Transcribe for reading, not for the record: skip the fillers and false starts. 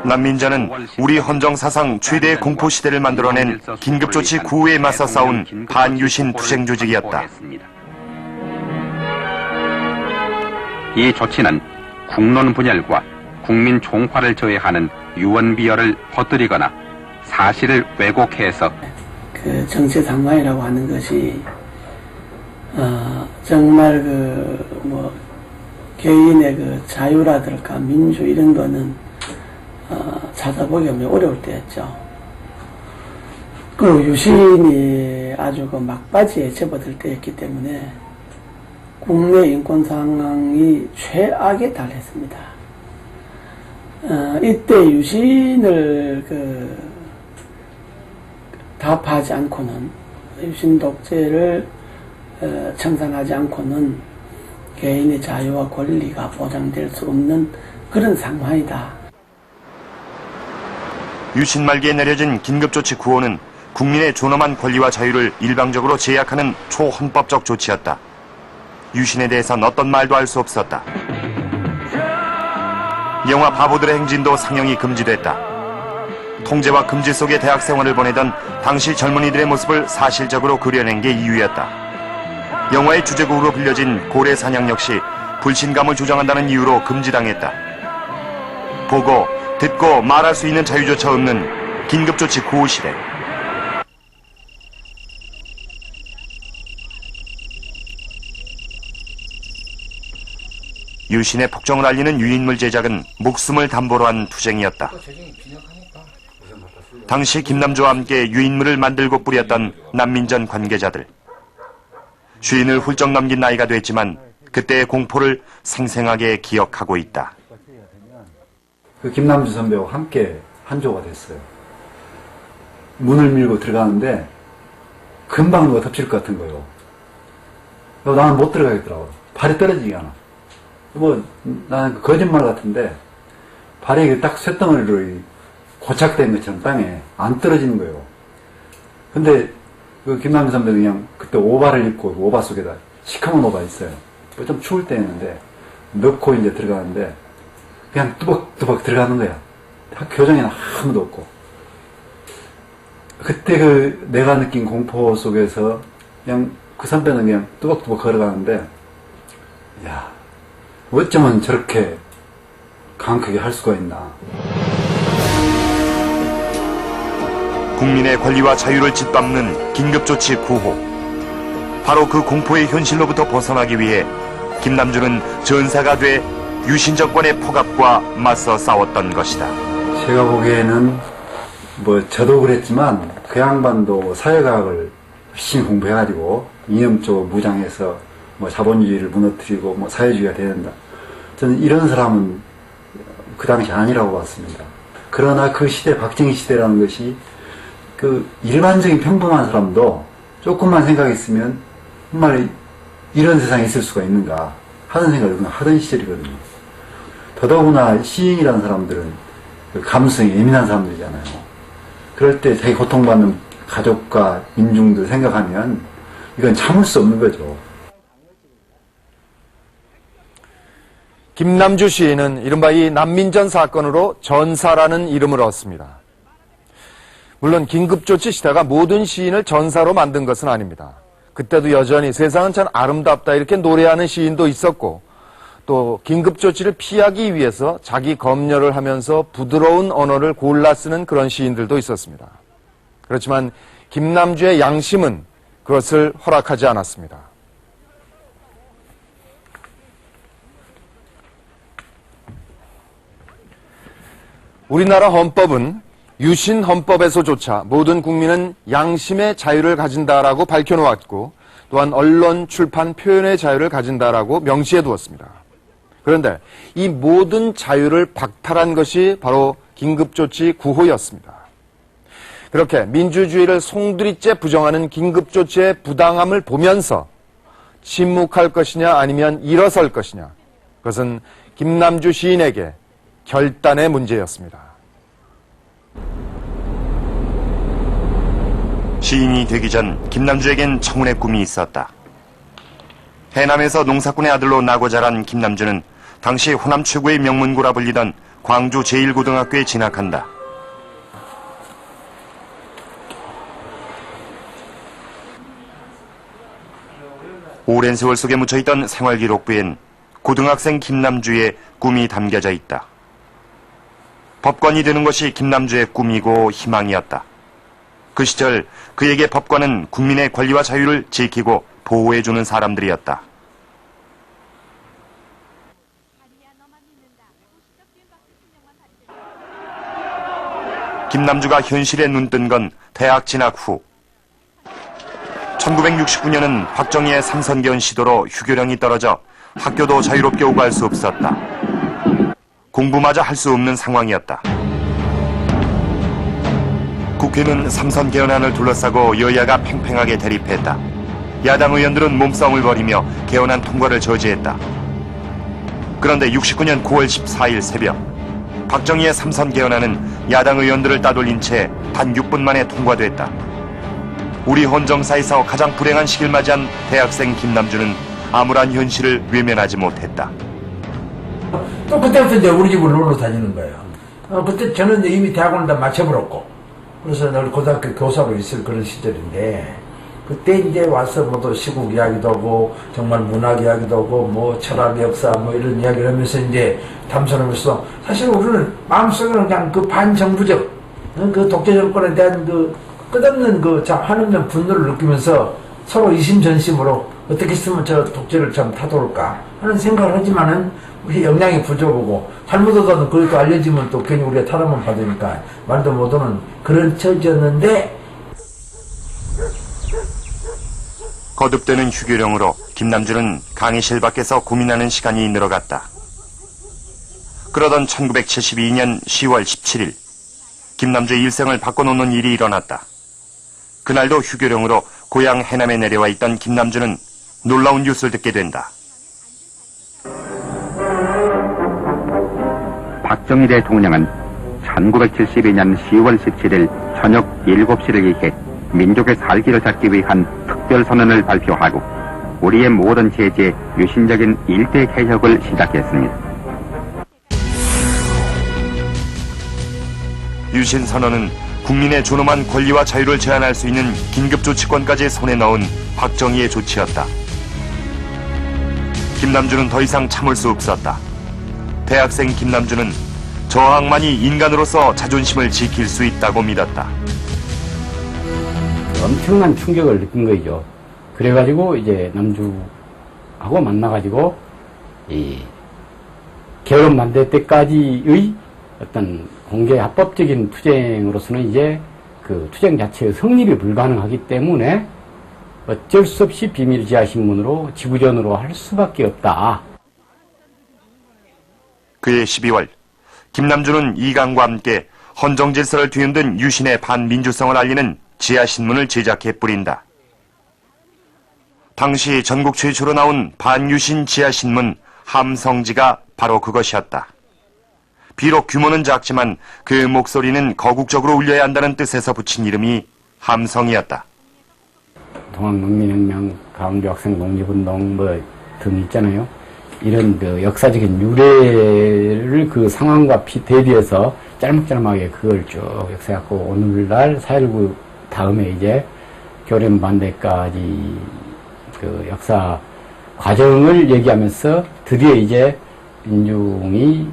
난민전은 우리 헌정사상 최대의 공포시대를 만들어낸 긴급조치 구호에 맞서 싸운 반유신 투쟁 조직이었다. 이 조치는 국론 분열과 국민 종파를 저해하는 유언비어를 퍼뜨리거나 사실을 왜곡해서 그 정치 상황이라고 하는 것이 정말 개인의 그 자유라든가 민주 이런 거는 찾아보기 어려울 때였죠. 그 유신이 아주 그 막바지에 접어들 때였기 때문에 국내 인권 상황이 최악에 달했습니다. 이때 유신을 답하지 않고는, 유신 독재를 청산하지 않고는 개인의 자유와 권리가 보장될 수 없는 그런 상황이다. 유신 말기에 내려진 긴급조치 구호는 국민의 존엄한 권리와 자유를 일방적으로 제약하는 초헌법적 조치였다. 유신에 대해선 어떤 말도 할 수 없었다. 영화 바보들의 행진도 상영이 금지됐다. 통제와 금지 속의 대학 생활을 보내던 당시 젊은이들의 모습을 사실적으로 그려낸 게 이유였다. 영화의 주제곡으로 불려진 고래 사냥 역시 불신감을 조장한다는 이유로 금지당했다. 보고, 듣고 말할 수 있는 자유조차 없는 긴급조치 구호 시대. 유신의 폭정을 알리는 유인물 제작은 목숨을 담보로 한 투쟁이었다. 당시 김남주와 함께 유인물을 만들고 뿌렸던 난민전 관계자들. 주인을 훌쩍 넘긴 나이가 됐지만 그때의 공포를 생생하게 기억하고 있다. 그 김남주 선배와 함께 한조가 됐어요. 문을 밀고 들어가는데 금방 누가 덮칠 것 같은 거예요. 나는 못 들어가겠더라고. 발이 떨어지지 않아. 나는 거짓말 같은데 발이 딱 쇳덩어리로 고착된 것처럼 땅에 안 떨어지는 거예요. 근데 그 김남주 선배는 그냥 그때 오바를 입고 오바 속에다 시커먼 오바 있어요. 좀 추울 때였는데 넣고 이제 들어가는데 그냥 뚜벅뚜벅 들어가는 거야. 교정에는 아무도 없고. 그때 내가 느낀 공포 속에서 그냥 그 선배는 그냥 뚜벅뚜벅 걸어가는데, 야, 어쩌면 저렇게 강하게 할 수가 있나. 국민의 권리와 자유를 짓밟는 긴급조치 구호. 바로 그 공포의 현실로부터 벗어나기 위해 김남주는 전사가 돼 유신 정권의 폭압과 맞서 싸웠던 것이다. 제가 보기에는 저도 그랬지만 그 양반도 사회과학을 열심히 공부해가지고 이념적으로 무장해서 자본주의를 무너뜨리고 사회주의가 돼야 된다. 저는 이런 사람은 그 당시 아니라고 봤습니다. 그러나 그 시대, 박정희 시대라는 것이 그 일반적인 평범한 사람도 조금만 생각했으면 정말 이런 세상에 있을 수가 있는가 하는 생각을 하던 시절이거든요. 더더구나 시인이라는 사람들은 감성이 예민한 사람들이잖아요. 그럴 때 자기 고통받는 가족과 민중들 생각하면 이건 참을 수 없는 거죠. 김남주 시인은 이른바 이 난민전 사건으로 전사라는 이름을 얻습니다. 물론 긴급조치 시대가 모든 시인을 전사로 만든 것은 아닙니다. 그때도 여전히 세상은 참 아름답다 이렇게 노래하는 시인도 있었고, 또 긴급조치를 피하기 위해서 자기 검열을 하면서 부드러운 언어를 골라 쓰는 그런 시인들도 있었습니다. 그렇지만 김남주의 양심은 그것을 허락하지 않았습니다. 우리나라 헌법은 유신 헌법에서조차 모든 국민은 양심의 자유를 가진다라고 밝혀놓았고, 또한 언론, 출판, 표현의 자유를 가진다라고 명시해두었습니다. 그런데 이 모든 자유를 박탈한 것이 바로 긴급조치 구호였습니다. 그렇게 민주주의를 송두리째 부정하는 긴급조치의 부당함을 보면서 침묵할 것이냐 아니면 일어설 것이냐, 그것은 김남주 시인에게 결단의 문제였습니다. 시인이 되기 전 김남주에겐 청운의 꿈이 있었다. 해남에서 농사꾼의 아들로 나고 자란 김남주는 당시 호남 최고의 명문고라 불리던 광주 제1고등학교에 진학한다. 오랜 세월 속에 묻혀있던 생활기록부엔 고등학생 김남주의 꿈이 담겨져 있다. 법관이 되는 것이 김남주의 꿈이고 희망이었다. 그 시절 그에게 법관은 국민의 권리와 자유를 지키고 보호해주는 사람들이었다. 김남주가 현실에 눈뜬 건 대학 진학 후. 1969년은 박정희의 삼선개헌 시도로 휴교령이 떨어져 학교도 자유롭게 오고 할 수 없었다. 공부마저 할 수 없는 상황이었다. 국회는 삼선개헌안을 둘러싸고 여야가 팽팽하게 대립했다. 야당 의원들은 몸싸움을 벌이며 개헌안 통과를 저지했다. 그런데 69년 9월 14일 새벽, 박정희의 삼선개헌안은 야당 의원들을 따돌린 채 단 6분 만에 통과됐다. 우리 헌정사에서 가장 불행한 시기를 맞이한 대학생 김남주는 암울한 현실을 외면하지 못했다. 또 그때부터 이제 우리 집을 놀러 다니는 거예요. 그때 저는 이제 이미 대학원을 다 마쳐버렸고, 그래서 늘 고등학교 교사로 있을 그런 시절인데, 그때 이제 와서 뭐또 시국 이야기도 하고, 정말 문학 이야기도 하고, 뭐 철학 역사 뭐 이런 이야기를 하면서 이제 담선하면서, 사실 우리는 마음속에는 그냥 그 반정부적, 그 독재 정권에 대한 그 끝없는 그 참 한없는 분노를 느끼면서 서로 이심전심으로 어떻게 했으면 저 독재를 참 타도를까 하는 생각을 하지만은 우리 역량이 부족하고 잘못하다는 그것도 알려지면 또 괜히 우리가 타락만 받으니까 말도 못하는 그런 처지였는데, 거듭되는 휴교령으로 김남주는 강의실 밖에서 고민하는 시간이 늘어갔다. 그러던 1972년 10월 17일 김남주의 일생을 바꿔놓는 일이 일어났다. 그날도 휴교령으로 고향 해남에 내려와 있던 김남주는 놀라운 뉴스를 듣게 된다. 박정희 대통령은 1972년 10월 17일 저녁 7시를 기해 민족의 살기를 찾기 위한 특별선언을 발표하고 우리의 모든 제재에 유신적인 일대 개혁을 시작했습니다. 유신선언은 국민의 존엄한 권리와 자유를 제한할 수 있는 긴급조치권까지 손에 넣은 박정희의 조치였다. 김남주는 더 이상 참을 수 없었다. 대학생 김남주는 저항만이 인간으로서 자존심을 지킬 수 있다고 믿었다. 엄청난 충격을 느낀 거죠. 그래가지고 이제 남주하고 만나가지고 이 개헌 만들 때까지의 어떤 공개 합법적인 투쟁으로서는 이제 그 투쟁 자체의 성립이 불가능하기 때문에 어쩔 수 없이 비밀 지하 신문으로 지구전으로 할 수밖에 없다. 그해 12월 김남주는 이강과 함께 헌정질서를 뒤흔든 유신의 반민주성을 알리는 지하신문을 제작해 뿌린다. 당시 전국 최초로 나온 반유신 지하신문 함성지가 바로 그것이었다. 비록 규모는 작지만 그 목소리는 거국적으로 울려야 한다는 뜻에서 붙인 이름이 함성이었다. 동학농민혁명, 가운데학생 독립운동 뭐 등 있잖아요. 이런 그 역사적인 유래를 그 상황과 대비해서 짤막짤막하게 그걸 쭉 역사해갖고 오늘날 4.19 다음에 이제 교련 반대까지 그 역사 과정을 얘기하면서 드디어 이제 민중이